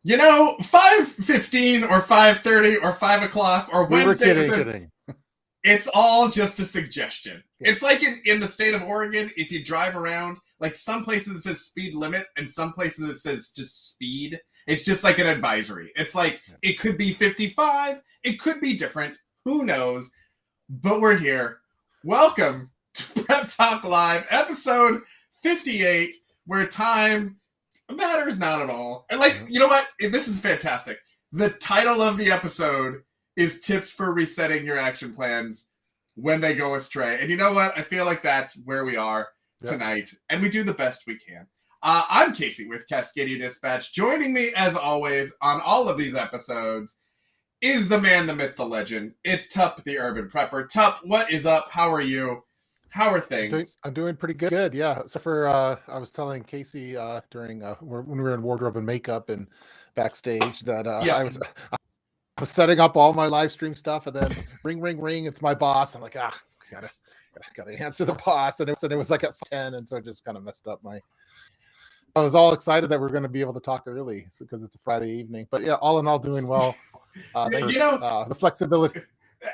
You know, 5:15 or 5:30 or 5 o'clock or Wednesday. We were kidding. It's all just a suggestion. Yeah. It's like in the state of Oregon, if you drive around, like some places it says speed limit and some places it says just speed. It's just like an advisory. It's like it could be 55. It could be different. Who knows? But we're here. Welcome to Prep Talk Live, episode 58, where time matters not at all. And like, you know what? This is fantastic. The title of the episode is Tips for Resetting Your Action Plans When They Go Astray. And you know what? I feel like that's where we are tonight. And we do the best we can. I'm Casey with Cascadia Dispatch. Joining me, as always, on all of these episodes is the man, the myth, the legend. It's Tup, the urban prepper. Tup, what is up? How are you? How are things? I'm doing pretty good. Yeah. So for I was telling Casey during when we were in wardrobe and makeup and backstage that I was setting up all my live stream stuff, and then ring, it's my boss. I'm like, gotta answer the boss, and it was like at 10, and so it just kind of messed up my. I was all excited that we're going to be able to talk early because it's a Friday evening. But yeah, all in all, doing well. The flexibility.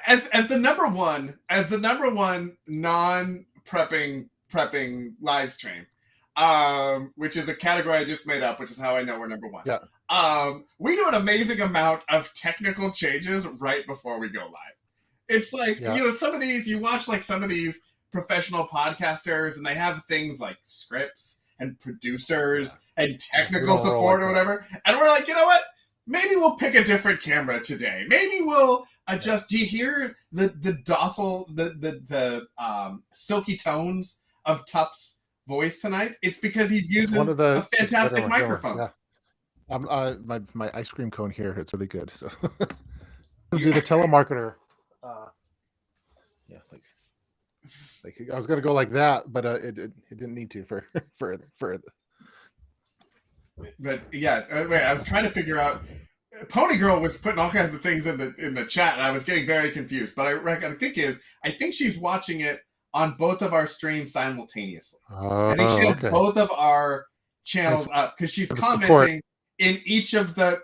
As the number one non-prepping live stream, which is a category I just made up, which is how I know we're number one. Yeah. We do an amazing amount of technical changes right before we go live. It's like, some of these, you watch like some of these professional podcasters and they have things like scripts and producers and technical support or whatever. And we're like, you know what? Maybe we'll pick a different camera today. Maybe we'll adjust. Do you hear the docile, the silky tones of Tup's voice tonight? It's because he's using a fantastic microphone. Yeah. My ice cream cone here, it's really good. So do the telemarketer. Like I was gonna go like that, but it didn't need to for. But yeah, wait, I was trying to figure out. Pony Girl was putting all kinds of things in the chat, and I was getting very confused. But I think she's watching it on both of our streams simultaneously. I think she has both of our channels up because she's commenting in each of the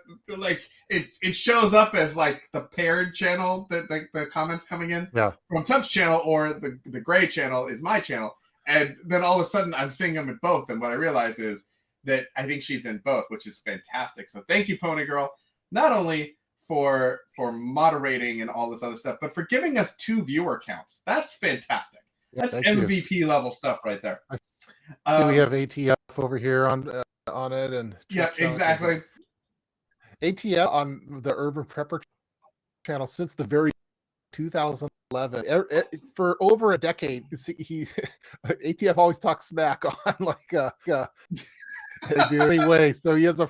it shows up as like the paired channel that the comments coming in from Tup's channel, or the gray channel is my channel, and then all of a sudden I'm seeing them in both, and what I realize is that I think she's in both, which is fantastic. So thank you, Pony Girl, not only for moderating and all this other stuff, but for giving us 2 viewer counts. That's fantastic. That's MVP level stuff right there. So we have ATF over here on it, and exactly. ATF on the Urban Prepper channel since the very 2011 for over a decade. ATF always talks smack on anyway. So he has a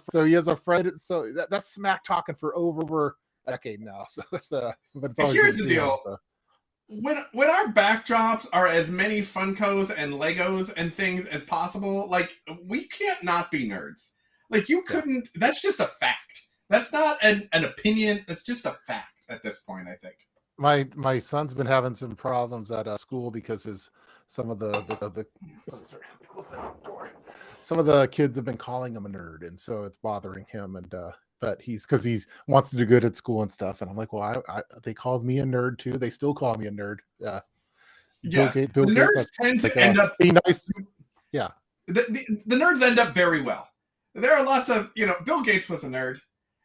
friend. So that's smack talking for over a decade now. So it's but it's always here's the deal. When our backdrops are as many Funkos and Legos and things as possible, like we can't not be nerds. Like you couldn't. That's just a fact. That's not an opinion. That's just a fact at this point, I think. My son's been having some problems at school because some of the kids have been calling him a nerd, and so it's bothering him. And but because he wants to do good at school and stuff. And I'm like, well, they called me a nerd too. They still call me a nerd. Bill nerds tend to end up be nice. Yeah, the nerds end up very well. There are lots of Bill Gates was a nerd.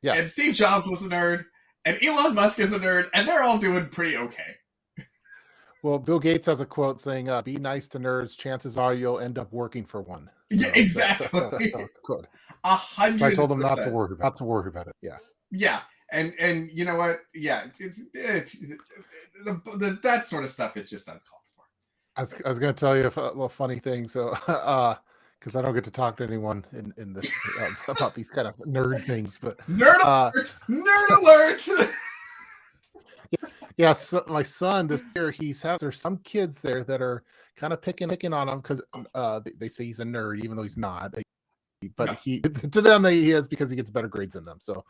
Yeah. And Steve Jobs was a nerd, and Elon Musk is a nerd, and they're all doing pretty okay. Well, Bill Gates has a quote saying, be nice to nerds. Chances are you'll end up working for one. So yeah, exactly. That's good. 100%. So I told him not to worry about it. Yeah. Yeah. And you know what? Yeah. That sort of stuff is just uncalled for. I was going to tell you a little funny thing. So, because I don't get to talk to anyone in this about these kind of nerd things, but nerd alert! Yeah, so my son this year there's some kids there that are kind of picking on him because they say he's a nerd even though he's not. But No. he to them he is because he gets better grades than them. So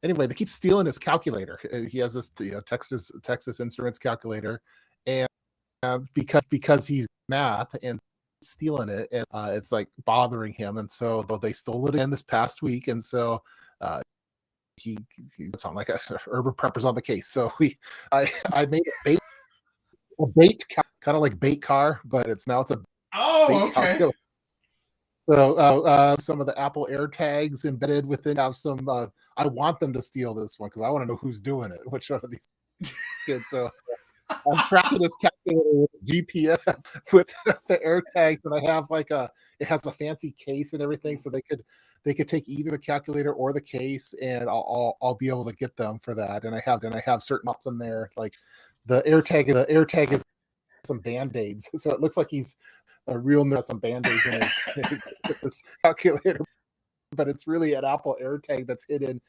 anyway, they keep stealing his calculator. He has this Texas Instruments calculator, and because he's math and stealing it, and it's like bothering him, and so they stole it again this past week, and so uh, he sound like urban preppers on the case. So I made a bait kind of like bait car, but it's a Oh, bait okay. calculator. So some of the Apple AirTags embedded within have some. I want them to steal this one because I want to know who's doing it. Which one of these kids? So I'm tracking this calculator with GPS with the AirTags, and I have it has a fancy case and everything, so they could take either the calculator or the case, and I'll be able to get them for that. And I have certain ops in there, like the AirTag is some band-aids, so it looks like he's a real nerd, some band-aids in his calculator, but it's really an Apple AirTag that's hidden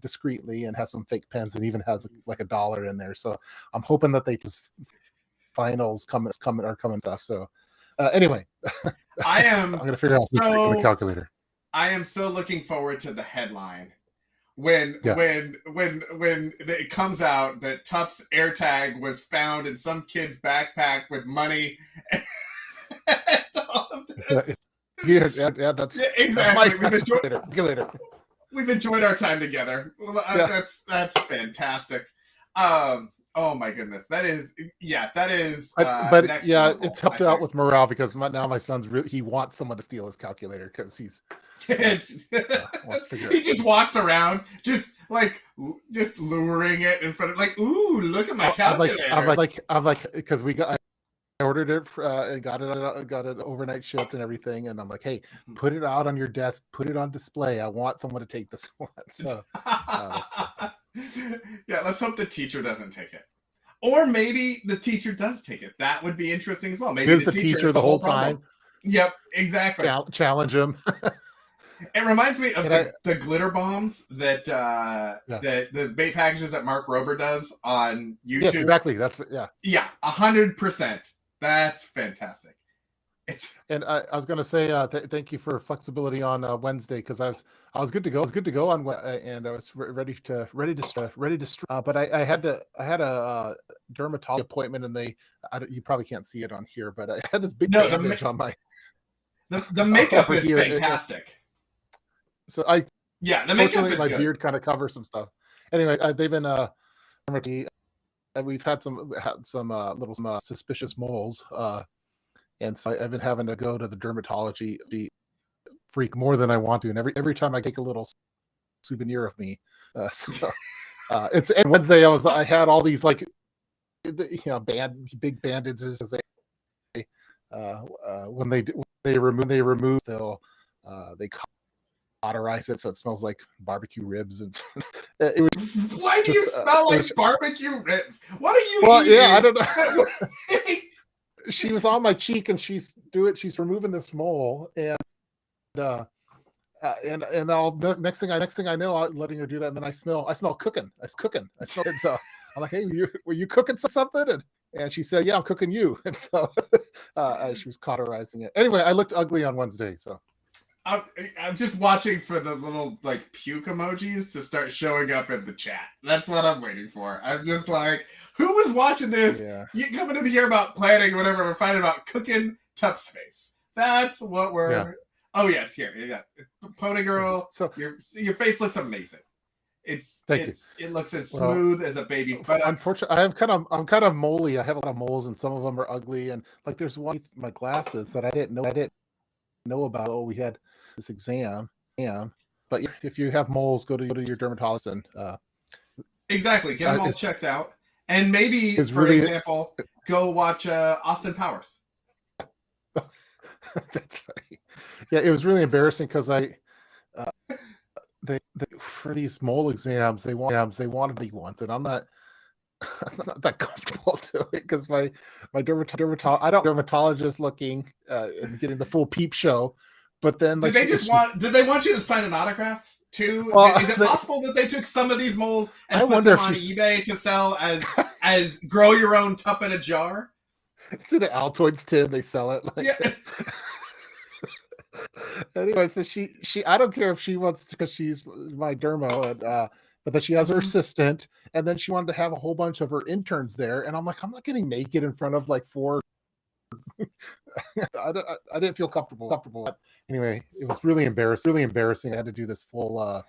discreetly and has some fake pens and even has like $1 in there. So I'm hoping that they just finals are coming stuff. So anyway, I'm gonna figure out who's taking the calculator. I am so looking forward to the headline when it comes out that Tup's AirTag was found in some kid's backpack with money and all of this. Yeah, that's exactly. We've enjoyed our time together. Well, that's fantastic. Oh my goodness, that is. But yeah, level, it's helped out with morale because now my son's he wants someone to steal his calculator because he's. He just walks around, just luring it in front of, like, ooh, look at my calculator. I'm like, because I ordered it and got it overnight shipped and everything, and I'm like, hey, put it out on your desk, put it on display. I want someone to take this one. So, yeah, let's hope the teacher doesn't take it, or maybe the teacher does take it. That would be interesting as well. Maybe is the teacher the whole time. Yep, exactly. Challenge him. It reminds me of the glitter bombs that the bait packages that Mark Rober does on YouTube. Yes, exactly. That's 100%. That's fantastic. And I was going to say thank you for flexibility on Wednesday because I was good to go. I was good to go on and I was ready to but I had a dermatology appointment and you probably can't see it on here, but I had this big bandage on my. The makeup is fantastic. So the makeup is my good. Beard kind of covers some stuff. Anyway, they've been we've had some little suspicious moles, and so I've been having to go to the dermatology freak more than I want to, and every time I take a little souvenir of me. It's and Wednesday I had all these big bandages as when they remove they cauterize it so it smells like barbecue ribs and why do you smell like barbecue ribs? What are you eating? Yeah, I don't know. She was on my cheek and she's removing this mole and next thing I know I'm letting her do that and then I smell cooking. I smell it. So I'm like, hey, were you cooking something? And she said, yeah, I'm cooking you. And so she was cauterizing it. Anyway, I looked ugly on Wednesday, so I'm just watching for the little puke emojis to start showing up in the chat. That's what I'm waiting for. I'm just like, who was watching this? Yeah. You coming to hear about planning, whatever. We're fighting about cooking Tup's face. That's what we're. Yeah. Oh yes, here. Yeah, Pony Girl. So your face looks amazing. It looks as smooth as a baby's butt. Unfortunately, I'm kind of moley. I have a lot of moles, and some of them are ugly. And there's one with my glasses that I didn't know about. Oh, we had this exam, but if you have moles, go to your dermatologist and exactly get them all checked out, and maybe for example, go watch Austin Powers. That's funny. Yeah, it was really embarrassing because they for these mole exams they wanted me once, and I'm not that comfortable doing it because my dermatologist looking and getting the full peep show. But then did they want you to sign an autograph too? Well, Is it possible that they took some of these molds and I put wonder them if on she's- eBay to sell as grow your own tup in a jar? It's in an Altoids tin. They sell it. Like, Yeah. anyway, so I don't care if she wants to, because she's my dermo, and but then she has her assistant, and then she wanted to have a whole bunch of her interns there, and I'm like, I'm not getting naked in front of like four. I didn't feel comfortable. But anyway, it was really embarrassing. I had to do this full.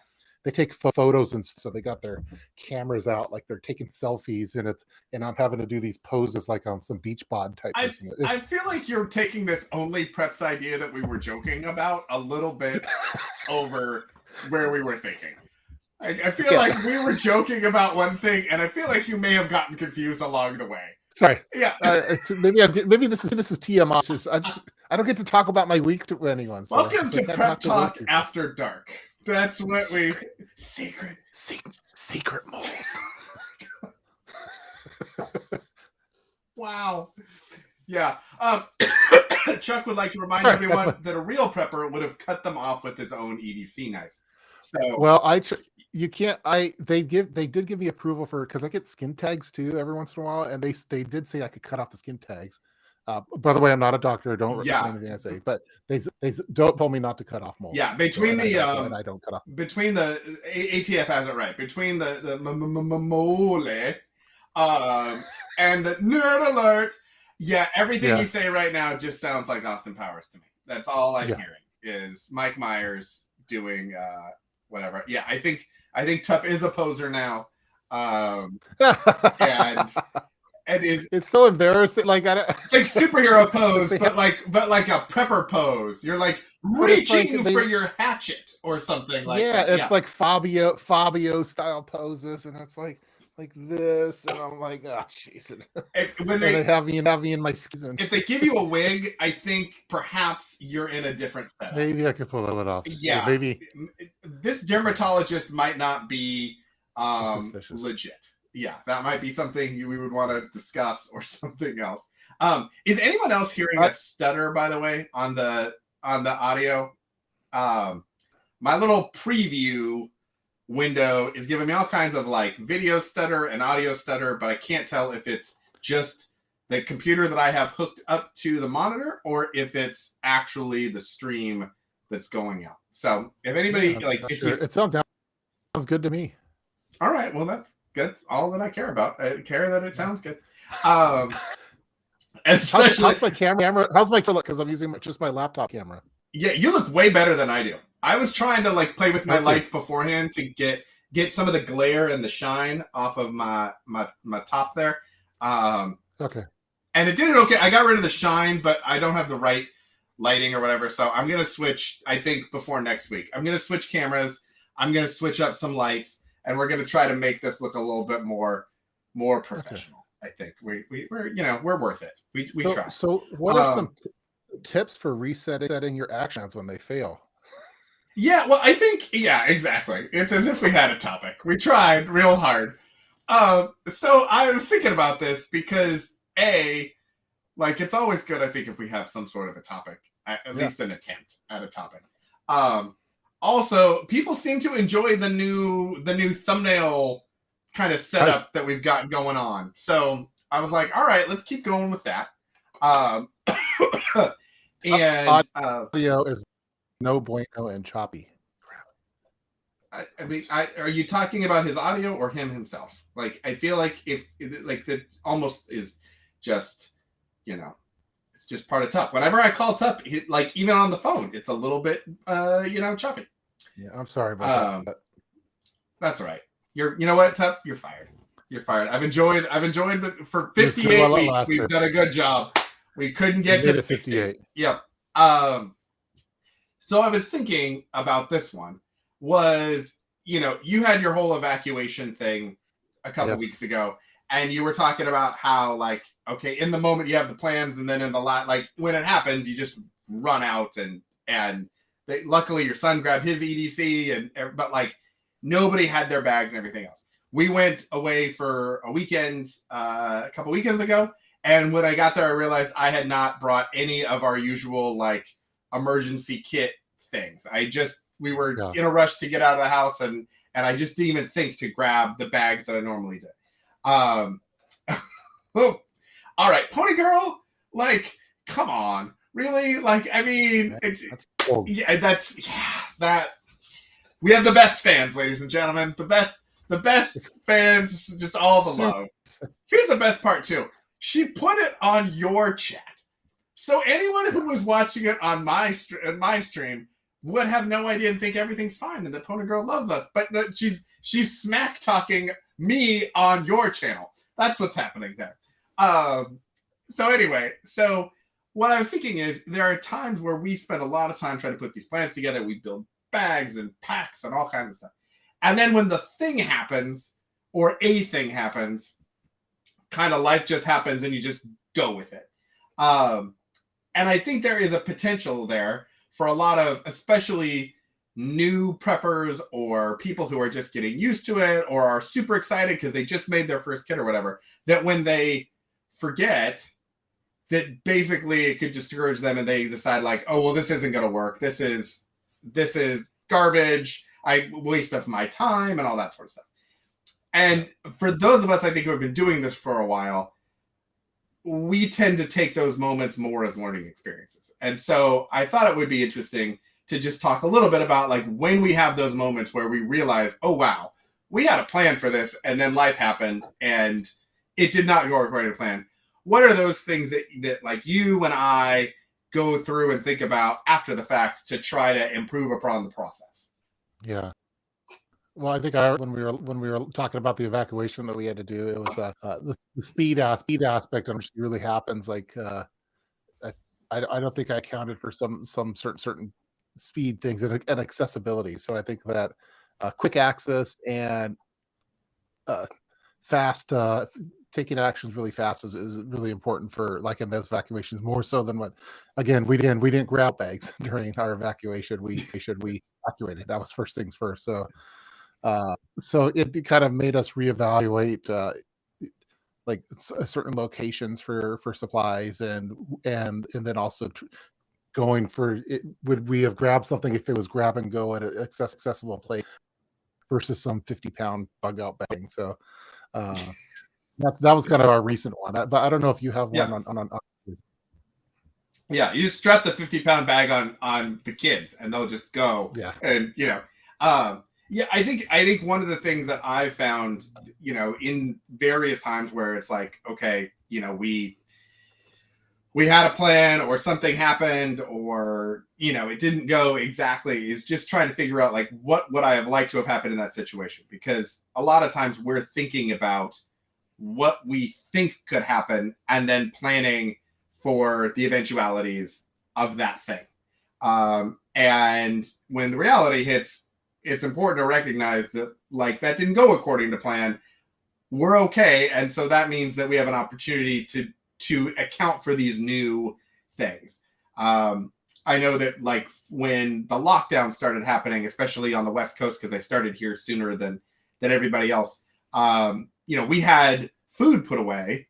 They take photos, and so they got their cameras out, like they're taking selfies, and I'm having to do these poses like I'm some beach bod type person. I feel like you're taking this only preps idea that we were joking about a little bit over where we were thinking. I feel like we were joking about one thing, and I feel like you may have gotten confused along the way. Sorry. Yeah. Maybe this is TMI. I don't get to talk about my week to anyone. So Welcome to Prep Talk After Dark. That's what secret moles. Wow. Yeah. Chuck would like to remind everyone that a real prepper would have cut them off with his own EDC knife. So well, you can't. They did give me approval for, because I get skin tags too every once in a while, and they did say I could cut off the skin tags. By the way, I'm not a doctor. Don't listen to anything I say, but they don't told me not to cut off moles. Yeah, between I don't cut off. Between the ATF has it right. Between the mole and the nerd alert. Yeah, everything you say right now just sounds like Austin Powers to me. That's all I'm hearing is Mike Myers doing whatever. Yeah, I think Tup is a poser now, and it's so embarrassing. Like it's like superhero pose, but like a prepper pose. You're like reaching for your hatchet or something like that. It's like Fabio style poses, and it's like this, and I'm like, oh Jesus. When they have me in my season. If they give you a wig, I think perhaps you're in a different setup. Maybe I could pull it off. Yeah, maybe this dermatologist might not be legit. Yeah, that might be something we would want to discuss or something else. Is anyone else hearing a stutter, by the way, on the audio? My little preview window is giving me all kinds of like video stutter and audio stutter, but I can't tell if it's just the computer that I have hooked up to the monitor or if it's actually the stream that's going out. So if anybody it sounds good to me. All right, well that's all that I care about. I care that it sounds good. How's my camera? How's my look? Because I'm using just my laptop camera. Yeah, you look way better than I do. I was trying to like play with my lights beforehand to get some of the glare and the shine off of my top there. Okay. And it did it okay. I got rid of the shine, but I don't have the right lighting or whatever. So I'm gonna switch. I think before next week, I'm gonna switch cameras. I'm gonna switch up some lights, and we're gonna try to make this look a little bit more professional. Okay. I think we're worth it. We try. So what are some tips for resetting your actions when they fail? Yeah, well, I think exactly. It's as if we had a topic. We tried real hard. So I was thinking about this because it's always good, I think, if we have some sort of a topic, at least an attempt at a topic. Also, people seem to enjoy the new thumbnail kind of setup that we've got going on. So I was like, all right, let's keep going with that. And audio is no bueno and choppy. I mean, are you talking about his audio or him himself? Like, I feel like that almost is just, it's just part of Tup. Whenever I call Tup, like even on the phone, it's a little bit, choppy. Yeah, I'm sorry about that. That's all right. You know what, Tup? You're fired. You're fired. I've enjoyed it for 58 weeks. We've done a good job. We couldn't get to 58. Yep. So I was thinking about this one. Was, you had your whole evacuation thing a couple weeks ago, and you were talking about how, like, okay, in the moment you have the plans, and then in the like when it happens, you just run out, and luckily your son grabbed his EDC, but like nobody had their bags and everything else. We went away for a weekend a couple weekends ago, and when I got there, I realized I had not brought any of our usual like emergency kit things. I just we were in a rush to get out of the house, and I just didn't even think to grab the bags that I normally did. Oh, all right, Pony Girl, like, come on, really? Like, I mean, that's cool. that we have the best fans, ladies and gentlemen, the best fans, just all the love. Here's the best part too. She put it on your chat, so anyone who was watching it on my stream would have no idea and think everything's fine and that Pony Girl loves us, but she's smack talking me on your channel. That's what's happening there. So anyway, so what I was thinking is there are times where we spend a lot of time trying to put these plans together. We build bags and packs and all kinds of stuff. And then when the thing happens, or a thing happens, kind of life just happens and you just go with it. And I think there is a potential there for a lot of, especially new preppers or people who are just getting used to it or are super excited because they just made their first kit or whatever, that when they forget, that basically it could discourage them and they decide like, oh, well, this isn't going to work. This is garbage. I waste of my time and all that sort of stuff. And for those of us, I think, who have been doing this for a while, we tend to take those moments more as learning experiences. And so I thought it would be interesting to just talk a little bit about like when we have those moments where we realize, oh, wow, we had a plan for this and then life happened and it did not go according to plan. What are those things that like you and I go through and think about after the fact to try to improve upon the process? Yeah. Well, I think when we were talking about the evacuation that we had to do, it was the speed aspect really happens. Like I don't think I accounted for some certain speed things and accessibility. So I think that quick access and fast taking actions really fast is really important for like in those evacuations, more so than what, again, we didn't grab bags during our evacuation. We evacuated. That was first things first. So it kind of made us reevaluate like certain locations for supplies and then also going for it. Would we have grabbed something if it was grab and go at an accessible place versus some 50-pound bug out bag? So that was kind of our recent one. But I don't know if you have one on. Yeah, you just strap the 50-pound bag on the kids and they'll just go. Yeah. And I think one of the things that I found, in various times where it's like, okay, we had a plan or something happened or, it didn't go exactly, is just trying to figure out like what would I have liked to have happened in that situation? Because a lot of times we're thinking about what we think could happen and then planning for the eventualities of that thing. And when the reality hits, it's important to recognize that like that didn't go according to plan. We're okay. And so that means that we have an opportunity to account for these new things. I know that like when the lockdown started happening, especially on the West Coast, because I started here sooner than everybody else, we had food put away.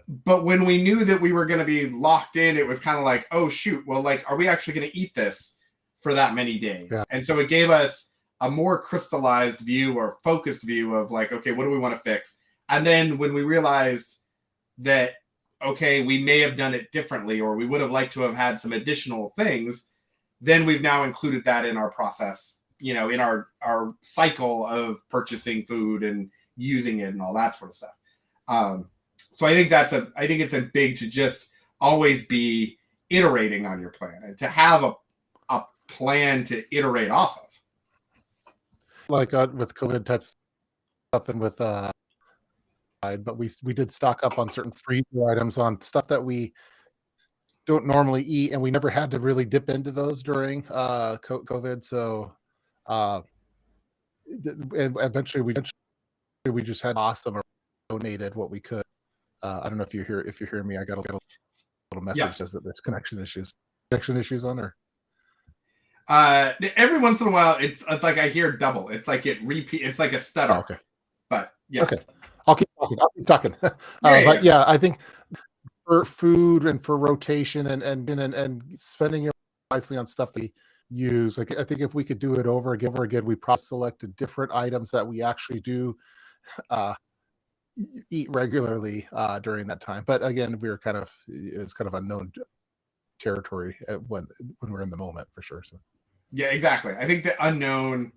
But when we knew that we were going to be locked in, it was kind of like, oh, shoot. Well, like, are we actually going to eat this for that many days? Yeah. And so it gave us a more crystallized view or focused view of like, okay, what do we want to fix? And then when we realized that, okay, we may have done it differently or we would have liked to have had some additional things, then we've now included that in our process, in our cycle of purchasing food and using it and all that sort of stuff. So I think it's a big to just always be iterating on your plan and to have a plan to iterate off of. Like with COVID type stuff and with but we did stock up on certain freezer items on stuff that we don't normally eat, and we never had to really dip into those during COVID. So eventually we just had awesome or donated what we could. I don't know if you're here. If you're hearing me, I got a little message that there's connection issues on there. Every once in a while, it's like I hear double. It's like it repeat. It's like a stutter. Oh, okay. But yeah. Okay. I'll keep talking. But yeah, I think for food and for rotation and spending your wisely on stuff that use. Like, I think if we could do it over again, we probably selected different items that we actually do uh, eat regularly during that time. But again, it's kind of unknown territory when we're in the moment for sure. So Yeah, exactly. I think the unknown.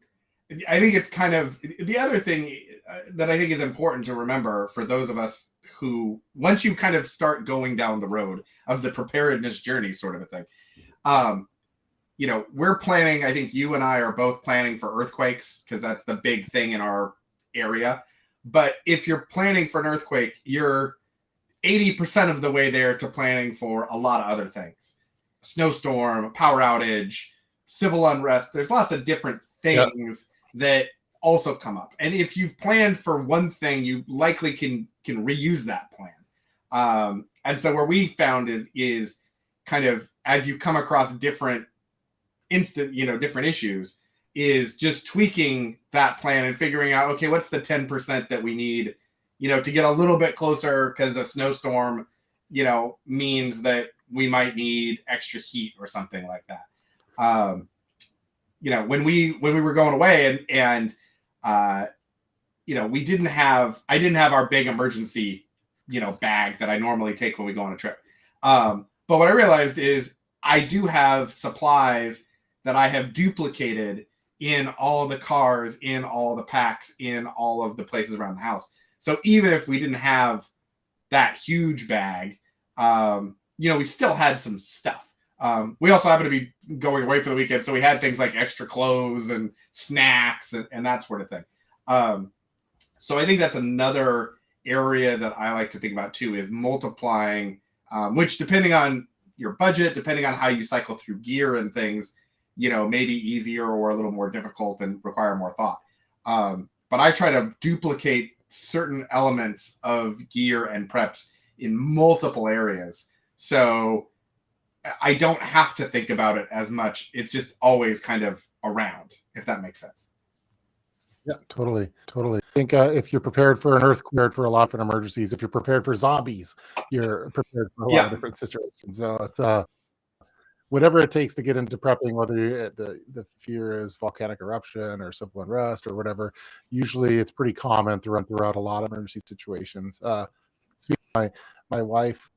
I think it's kind of the other thing that I think is important to remember for those of us who, once you kind of start going down the road of the preparedness journey, sort of a thing. We're planning. I think you and I are both planning for earthquakes because that's the big thing in our area. But if you're planning for an earthquake, you're 80% of the way there to planning for a lot of other things. A snowstorm, a power outage, civil unrest. There's lots of different things that also come up. And if you've planned for one thing, you likely can reuse that plan. And so where we found is kind of as you come across different different issues, is just tweaking that plan and figuring out, okay, what's the 10% that we need, to get a little bit closer because a snowstorm, means that we might need extra heat or something like that. When we were going away and I didn't have our big emergency, bag that I normally take when we go on a trip. But what I realized is I do have supplies that I have duplicated in all the cars, in all the packs, in all of the places around the house. So even if we didn't have that huge bag, we still had some stuff. We also happened to be going away for the weekend, so we had things like extra clothes and snacks and that sort of thing. So I think that's another area that I like to think about too, is multiplying, which depending on your budget, depending on how you cycle through gear and things, maybe easier or a little more difficult and require more thought. But I try to duplicate certain elements of gear and preps in multiple areas. So I don't have to think about it as much. It's just always kind of around, if that makes sense. yeah, totally. I think if you're prepared for an earthquake, for a lot of emergencies, if you're prepared for zombies, you're prepared for a lot of different situations. So it's whatever it takes to get into prepping, whether the fear is volcanic eruption or civil unrest or whatever. Usually, it's pretty common throughout a lot of emergency situations. Speaking of my wife,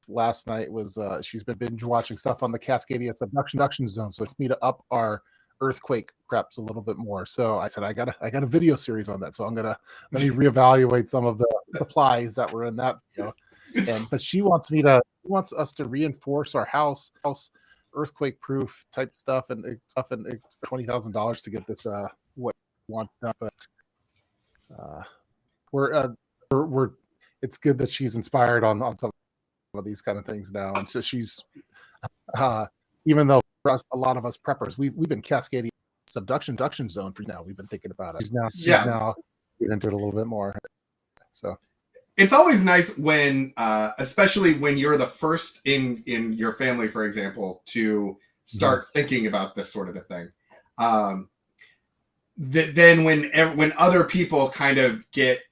last night was she's been binge watching stuff on the Cascadia subduction zone, so it's me to up our earthquake preps a little bit more. So I said I got a video series on that, so let me reevaluate some of the supplies that were in that video. But she wants us to reinforce our house earthquake proof type stuff, and it's $20,000 to get this what wants done. But we're it's good that she's inspired on some of these kind of things now, and so she's even though for us, a lot of us preppers, we've been Cascadia subduction zone for now. We've been thinking about it. She's now getting into it a little bit more. So it's always nice when, especially when you're the first in your family, for example, to start thinking about this sort of a thing. Then when other people kind of get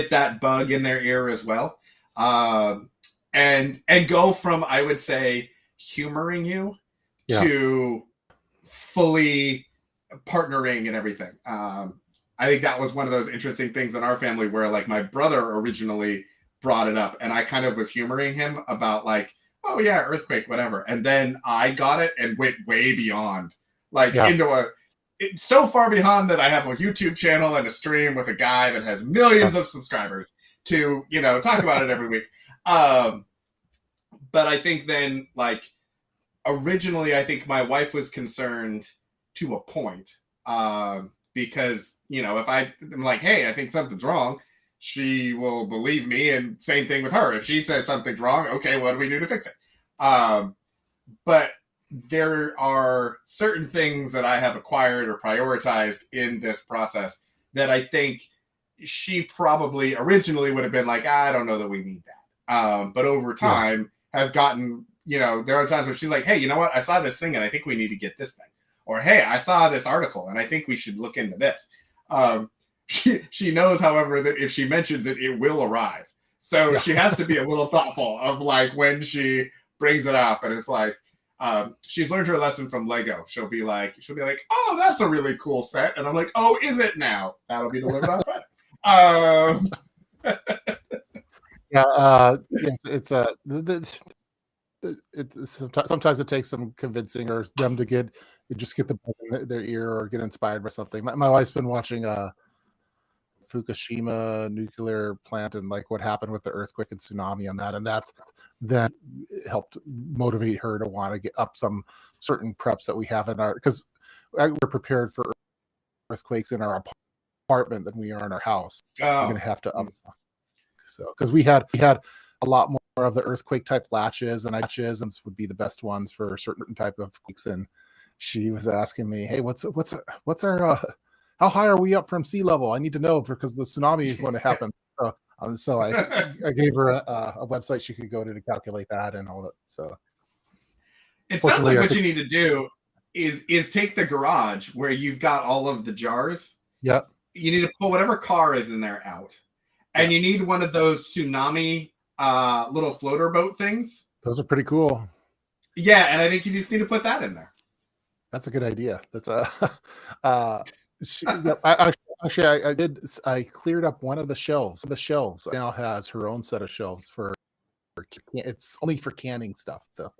that bug in their ear as well, and go from, I would say, humoring you to fully partnering and everything. I think that was one of those interesting things in our family where, like, my brother originally brought it up and I kind of was humoring him about, like, oh yeah, earthquake, whatever. And then I got it and went way beyond, like, into so far beyond that I have a YouTube channel and a stream with a guy that has millions of subscribers to, talk about it every week. But I think then, like, originally, I think my wife was concerned to a point, because, if I'm like, hey, I think something's wrong, she will believe me. And same thing with her. If she says something's wrong, okay, what do we do to fix it? But there are certain things that I have acquired or prioritized in this process that I think she probably originally would have been like, I don't know that we need that. But over time has gotten, there are times where she's like, hey, you know what? I saw this thing and I think we need to get this thing. Or, hey, I saw this article and I think we should look into this. She knows, however, that if she mentions it, it will arrive. So she has to be a little thoughtful of, like, when she brings it up. And it's like, She's learned her lesson from Lego. She'll be like, oh, that's a really cool set, and I'm like, oh, is it now? That'll be delivered on Friday. It's sometimes it takes some convincing or them to get the bug in their ear or get inspired by something. My wife's been watching Fukushima nuclear plant and like what happened with the earthquake and tsunami on that, and that helped motivate her to want to get up some certain preps that we have in our, because we're prepared for earthquakes in our apartment than we are in our house. We're gonna have to up, so because we had a lot more of the earthquake type latches, and would be the best ones for certain type of quakes. And she was asking me, hey, what's our how high are we up from sea level? I need to know because the tsunami is going to happen. So I gave her a website she could go to calculate that and all that. So it sounds like what you need to do is take the garage where you've got all of the jars. Yeah. You need to pull whatever car is in there out. And you need one of those tsunami little floater boat things. Those are pretty cool. Yeah, and I think you just need to put that in there. That's a good idea. That's I cleared up one of the shelves. The shelves now has her own set of shelves for it's only for canning stuff though.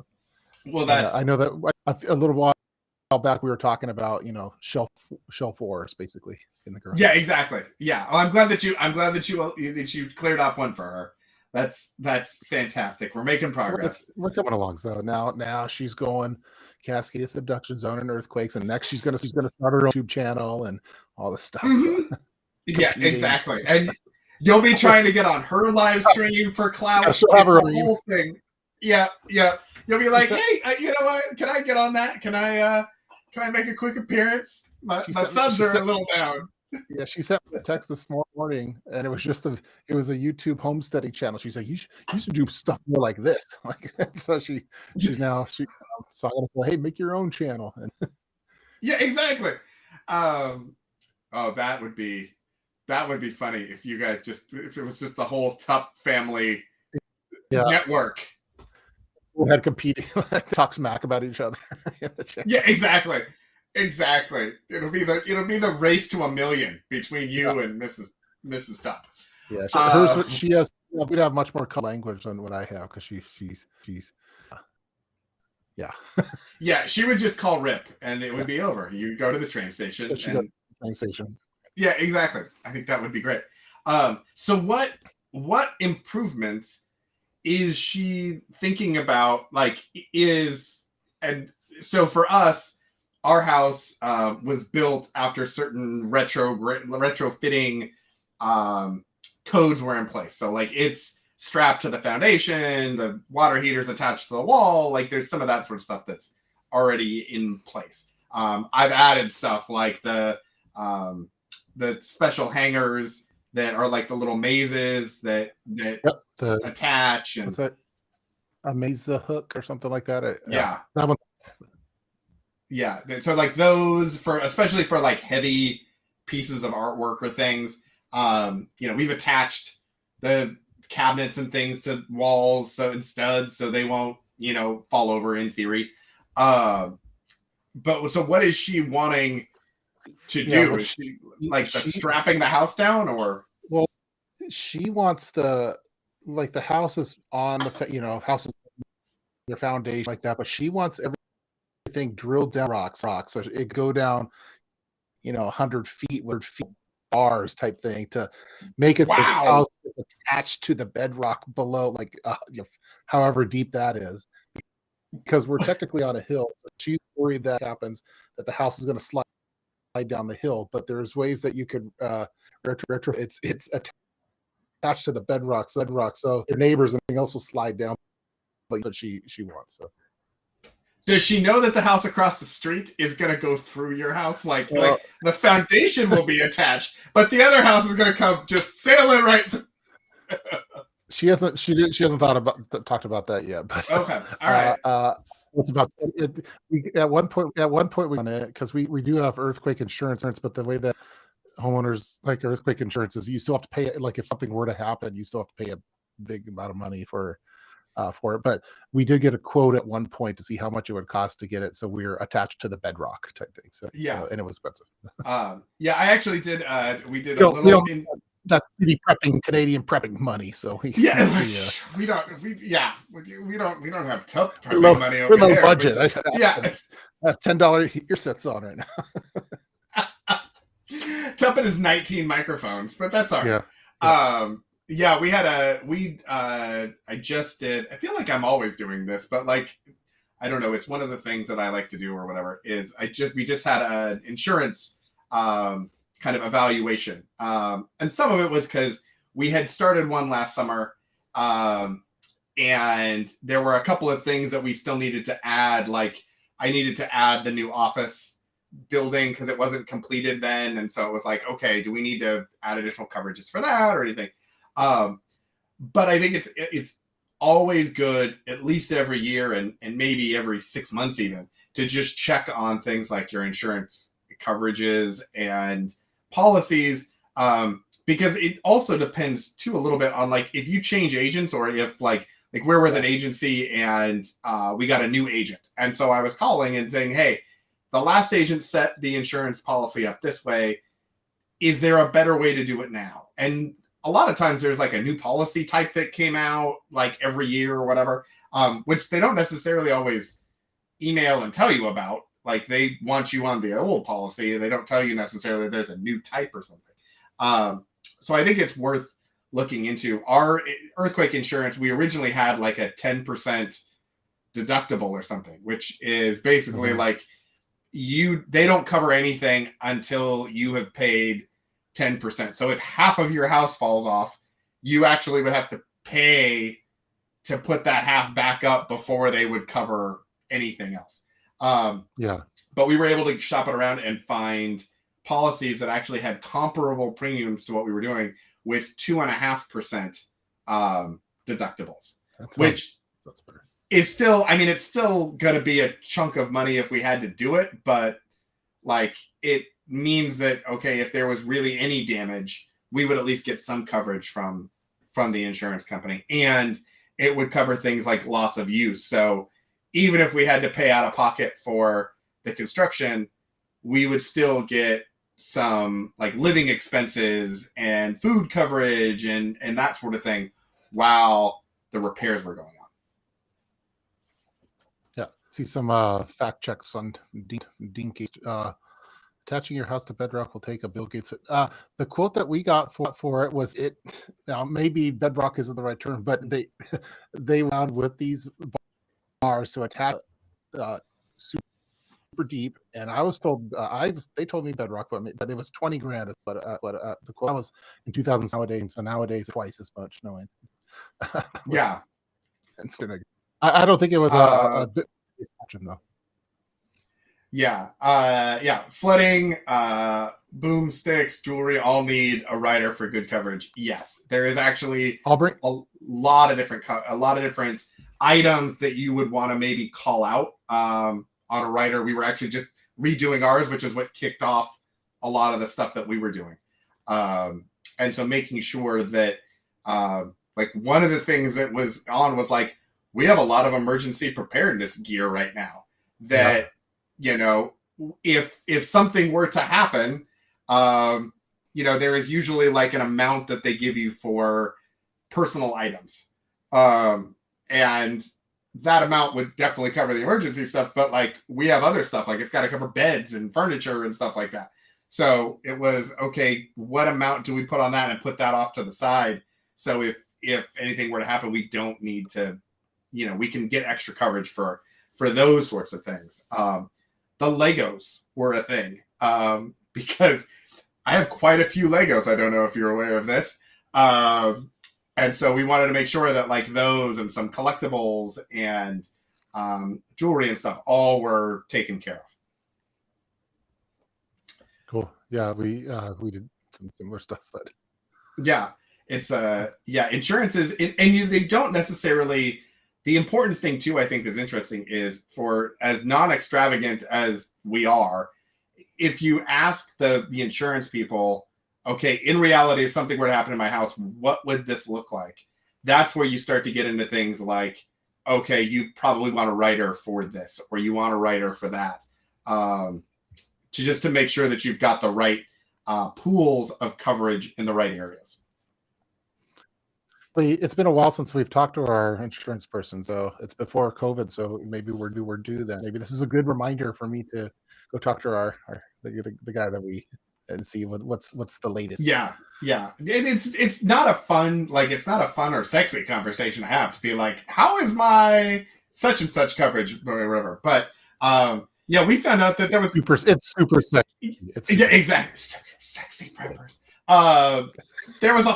Well, that's I know that a little while back we were talking about shelf wars basically in the garage. Yeah, exactly. Yeah, well, I'm glad that you cleared off one for her. That's fantastic. We're making progress. We're coming along. So now she's going Cascadia Subduction Zone and Earthquakes, and next she's gonna start her own YouTube channel and all this stuff. Mm-hmm. So, yeah, exactly. And you'll be trying to get on her live stream for clout. She'll have her whole thing. Yeah. You'll be like, hey, you know what? Can I get on that? Can I make a quick appearance? My subs are a little down. Yeah, she sent me a text this morning, and it was a YouTube homesteading channel. She's like, you should do stuff more like this. Like, so she's so I'm gonna say, hey, make your own channel. Yeah, exactly. That would be funny if you guys if it was just the whole Tup family network. We had competing, talk smack about each other. Yeah, exactly. It'll be the race to 1,000,000 between you and Mrs. Tup. Yeah, she has. We'd have much more language than what I have because she's. Yeah. Yeah, she would just call Rip, and it would be over. You go to the train station. Yeah, exactly. I think that would be great. So what improvements is she thinking about? Like, and so for us, our house was built after certain retrofitting codes were in place. So like it's strapped to the foundation, the water heater's attached to the wall. Like there's some of that sort of stuff that's already in place. I've added stuff like the special hangers that are like the little mazes that attach. And what's that? A maze hook or something like that. Yeah. That one. Yeah. So like those especially for like heavy pieces of artwork or things, we've attached the cabinets and things to walls and studs so they won't, fall over in theory. But so what is she wanting to do? Is she strapping the house down, or? Well, she wants the house is on the house is your foundation like that, but she wants everything drilled down rocks, so it go down 100 feet bars type thing to make it so the house is attached to the bedrock below, however deep that is, because we're technically on a hill. She's worried that happens, that the house is going to slide down the hill, but there's ways that you could retro it's attached to the bedrock, so your neighbors and everything else will slide down, but she wants. So does she know that the house across the street is going to go through your house? Like the foundation will be attached, but the other house is going to come just sailing right through. She hasn't talked about that yet. But okay, all right. What's about it? At one point we on it because we do have earthquake insurance, but the way that homeowners like earthquake insurance is, you still have to pay it. Like if something were to happen, you still have to pay a big amount of money for for it. But we did get a quote at one point to see how much it would cost to get it. So we were attached to the bedrock type thing. So and it was expensive. Yeah, I actually did. We did a little. That's city prepping, Canadian prepping money. So we don't have tough prepping money over we're low here. budget. I have $10 earsets on right now. Tuppet is 19 microphones, but that's all right. I just did. I feel like I'm always doing this, but like, I don't know. It's one of the things that I like to do or whatever. Is we just had an insurance kind of evaluation, and some of it was because we had started one last summer, and there were a couple of things that we still needed to add. Like I needed to add the new office building because it wasn't completed then, and so it was like, okay, do we need to add additional coverages for that or anything? But I think it's always good, at least every year and maybe every 6 months even, to just check on things like your insurance coverages and policies, because it also depends too a little bit on like if you change agents or if like we're with an agency and we got a new agent, and so I was calling and saying, hey, the last agent set the insurance policy up this way. Is there a better way to do it now? And a lot of times there's like a new policy type that came out like every year or whatever, which they don't necessarily always email and tell you about. Like they want you on the old policy and they don't tell you necessarily there's a new type or something. So I think it's worth looking into. Our earthquake insurance, we originally had like a 10% deductible or something, which is basically like they don't cover anything until you have paid 10%. So if half of your house falls off, you actually would have to pay to put that half back up before they would cover anything else. But we were able to shop it around and find policies that actually had comparable premiums to what we were doing with 2.5% deductibles, which is still, I mean, it's still going to be a chunk of money if we had to do it, but like it means that, okay, if there was really any damage, we would at least get some coverage from the insurance company, and it would cover things like loss of use. So even if we had to pay out of pocket for the construction, we would still get some like living expenses and food coverage and that sort of thing while the repairs were going on. Yeah, see some fact checks on Dean Case. Attaching your house to bedrock will take a Bill Gates. The quote that we got for it was it. Now maybe bedrock isn't the right term, but they wound with these bars to attach super deep, and I was told they told me bedrock, but it was 20 grand. But the quote was in 2000 nowadays, so nowadays twice as much. No, yeah. I don't think it was a bit though. Yeah. Flooding, boomsticks, jewelry all need a rider for good coverage. Yes, there is actually a lot of different items that you would want to maybe call out on a rider. We were actually just redoing ours, which is what kicked off a lot of the stuff that we were doing. And so making sure that like one of the things that was on was like, we have a lot of emergency preparedness gear right now that, you know, if something were to happen, you know, there is usually like an amount that they give you for personal items. And that amount would definitely cover the emergency stuff, but like we have other stuff, like it's got to cover beds and furniture and stuff like that. So it was, okay, what amount do we put on that and put that off to the side? So if anything were to happen, we don't need to, you know, we can get extra coverage for those sorts of things. The Legos were a thing, because I have quite a few Legos. I don't know if you're aware of this. And so we wanted to make sure that like those and some collectibles and jewelry and stuff all were taken care of. Cool. Yeah, we did some similar stuff, but yeah, it's insurance is, and they don't necessarily. The important thing too, I think, is interesting is for as non-extravagant as we are, if you ask the insurance people, okay, in reality, if something were to happen in my house, what would this look like? that's where you start to get into things like, okay, you probably want a writer for this, or you want a writer for that, to make sure that you've got the right pools of coverage in the right areas. But it's been a while since we've talked to our insurance person, so it's before COVID. So maybe we're due then. Maybe this is a good reminder for me to go talk to the guy that we and see what's the latest. Yeah, it's not a fun or sexy conversation to have, to be like, how is my such and such coverage, whatever. But yeah, we found out that there was it's super sexy. Yeah, exactly, sexy preppers. There was a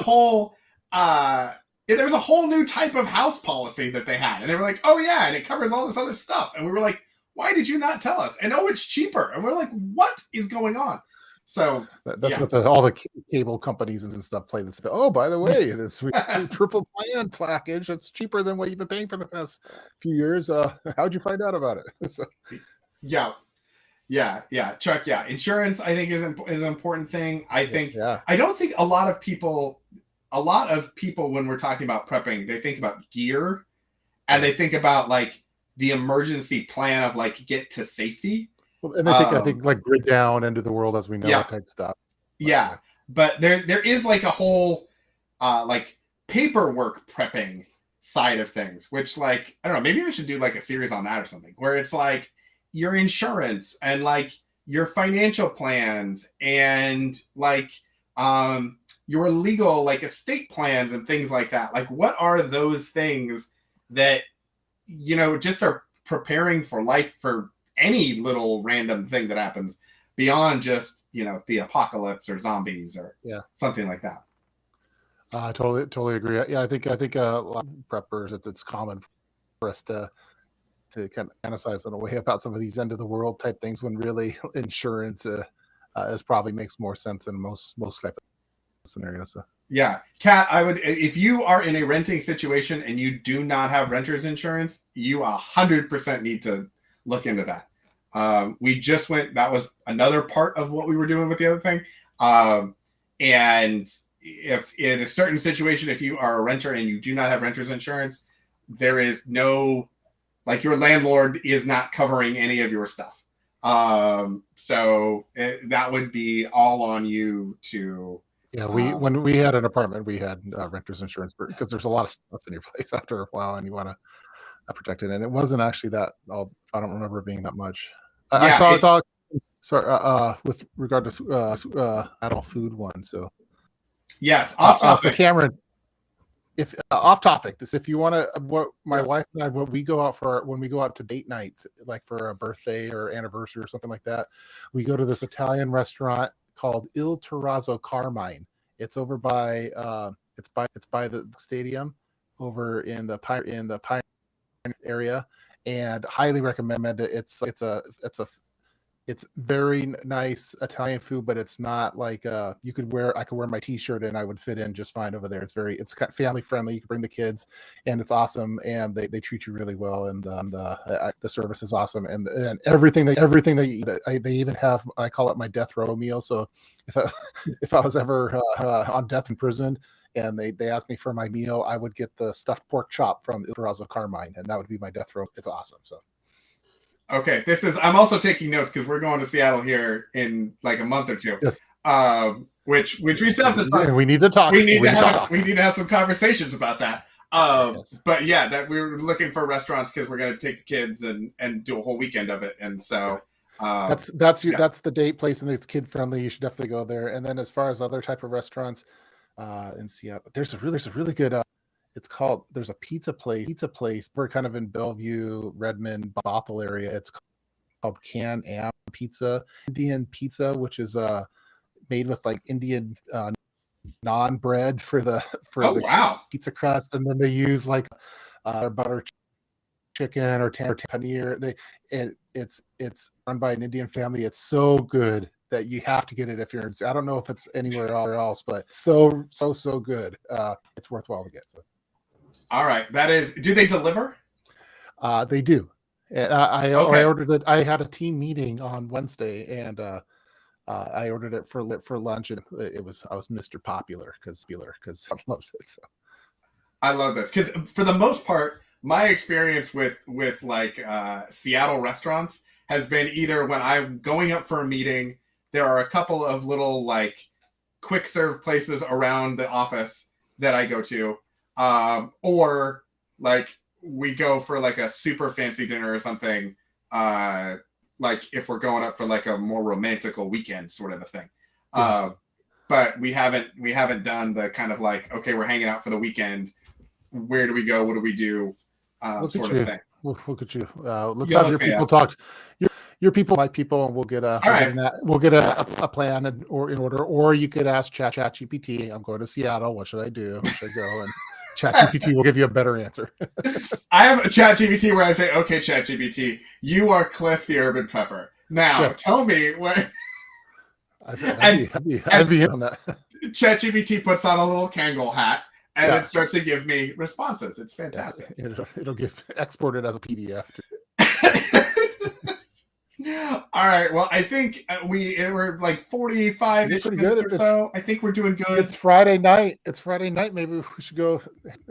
whole new type of house policy that they had, and they were like, oh yeah, and it covers all this other stuff, and we were like, why did you not tell us? And oh, it's cheaper, and we're like, what is going on? So that's what all the cable companies and stuff play this. Oh, by the way, this triple plan package, it's cheaper than what you've been paying for the past few years. How'd you find out about it? So. Yeah, Chuck. Yeah, insurance I think is an important thing. I think I don't think a lot of people when we're talking about prepping, they think about gear, and they think about like the emergency plan of like get to safety. Well, and I think like grid down, end of the world as we know it type stuff. Yeah, but there is like a whole like paperwork prepping side of things, which like I don't know, maybe I should do like a series on that or something, where it's like your insurance and like your financial plans and like your legal like estate plans and things like that. Like, what are those things that just are preparing for life for any little random thing that happens beyond just the apocalypse or zombies or something like that. I totally agree. Yeah, I think a lot of preppers, it's common for us to kind of fantasize in a way about some of these end of the world type things, when really insurance is probably makes more sense in most type of scenarios. So. Yeah, Kat, I would, if you are in a renting situation and you do not have renter's insurance, you 100% need to look into that. That was another part of what we were doing with the other thing. And if in a certain situation, if you are a renter and you do not have renter's insurance, there is no, like, your landlord is not covering any of your stuff. So that would be all on you to. Yeah, when we had an apartment, we had renter's insurance because there's a lot of stuff in your place after a while, and you want to protect it. And it wasn't actually that. I don't remember it being that much. I saw a talk. Sorry, with regard to adult food one. So yes, off topic. So Cameron, if off topic, if you want to, what my wife and I, when we go out to date nights, like for a birthday or anniversary or something like that, we go to this Italian restaurant called Il Terrazzo Carmine. It's over by it's by the stadium over in the Pioneer area, and highly recommend it. It's very nice Italian food, but it's not like I could wear my t-shirt and I would fit in just fine over there. It's kind of family friendly. You can bring the kids, and it's awesome, and they treat you really well, and the service is awesome, and everything they eat. They even have, I call it my death row meal. So if I was ever on death in prison and they asked me for my meal, I would get the stuffed pork chop from Il Terrazzo Carmine, and that would be my death row. It's awesome. So. Okay, I'm also taking notes because we're going to Seattle here in like a month or two. Yes. Which we still have to talk. We need to talk. We need to have some conversations about that. Yes. But yeah, that we were looking for restaurants because we're going to take the kids and do a whole weekend of it, and so that's the date place, and it's kid friendly. You should definitely go there. And then as far as other type of restaurants in Seattle, there's a really good. There's a pizza place. We're kind of in Bellevue, Redmond, Bothell area. It's called Can Am Pizza, Indian pizza, which is made with like Indian naan bread for the pizza crust, and then they use like butter chicken or paneer. It's run by an Indian family. It's so good that you have to get it if you're in. I don't know if it's anywhere else, but so good. It's worthwhile to get. So. All right, that is. Do they deliver? They do. I ordered it. I had a team meeting on Wednesday, and I ordered it for lunch, and I was Mr. Popular because I loves it. So. I love this because for the most part, my experience with like Seattle restaurants has been either when I'm going up for a meeting, there are a couple of little like quick serve places around the office that I go to, or like we go for like a super fancy dinner or something. Like if we're going up for like a more romantical weekend sort of a thing. Yeah. But we haven't done the kind of like, okay, we're hanging out for the weekend. Where do we go? What do we do? Sort of thing. Look at you. Let's have your people talk. Your people, my people, and we'll get a plan in order. Or you could ask ChatGPT. I'm going to Seattle. What should I do? Where should I go? And ChatGPT will give you a better answer. I have a ChatGPT where I say, okay, ChatGPT, you are Cliff the Urban Prepper. Now tell me where. I'd be on that. ChatGPT puts on a little Kangol hat and it starts to give me responses. It's fantastic. It'll export it as a PDF. All right. Well, I think we're like 45 minutes or so. I think we're doing good. It's Friday night. Maybe we should go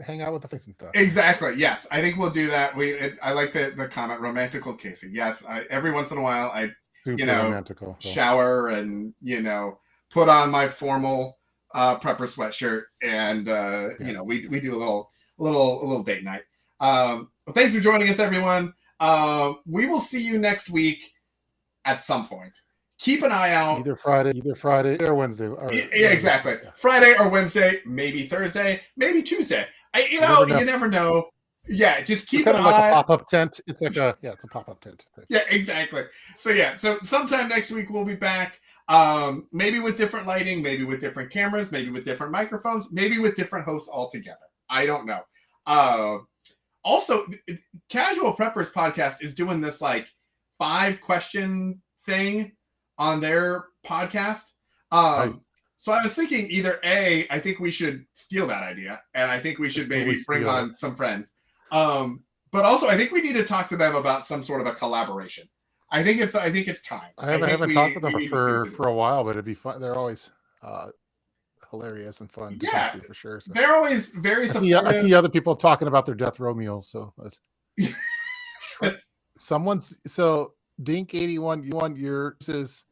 hang out with the face and stuff. Exactly. Yes, I think we'll do that. I like the comment, romantical Casey. Yes, every once in a while I romantical, shower and put on my formal prepper sweatshirt and we do a little date night. Well, thanks for joining us, everyone. We will see you next week at some point. Keep an eye out. Either Friday or Wednesday. Yeah, exactly. Yeah. Friday or Wednesday, maybe Thursday, maybe Tuesday. You never know. Yeah, just keep an eye. Like a pop-up tent. It's like it's a pop-up tent. Yeah, exactly. So sometime next week we'll be back. Maybe with different lighting, maybe with different cameras, maybe with different microphones, maybe with different hosts altogether. I don't know. Also, Casual Preppers Podcast is doing this like 5-question thing on their podcast. Nice. So I was thinking either A, I think we should steal that idea, and I think we should maybe bring on some friends. But also, I think we need to talk to them about some sort of a collaboration. I think it's time. I haven't talked with them for a while, but it'd be fun. They're always hilarious and fun to talk to for sure. So. They're always very supportive. I see other people talking about their death row meals. So Dink81, yours is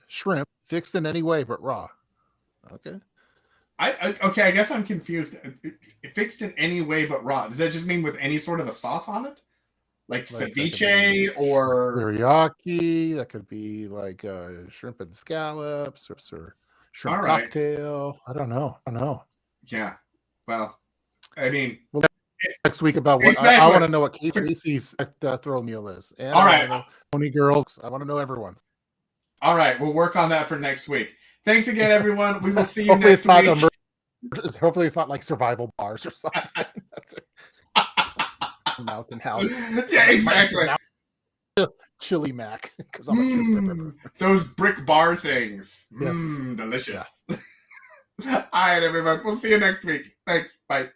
shrimp fixed in any way but raw. Okay. I guess I'm confused. Fixed in any way but raw. Does that just mean with any sort of a sauce on it? Like ceviche or teriyaki? That could be like shrimp and scallops or shrimp cocktail. I don't know. Yeah. Well, I mean, next week about what I want to know what Casey's throw meal is. And all right, Pony girls. I want to know everyone's. All right, we'll work on that for next week. Thanks again, everyone. We will see you next week. Hopefully, it's not like survival bars or something. Mountain House. Yeah, exactly. Chili Mac, because I'm a chili pepper. Those brick bar things. Yes. Delicious. Yeah. All right, everyone. We'll see you next week. Thanks. Bye.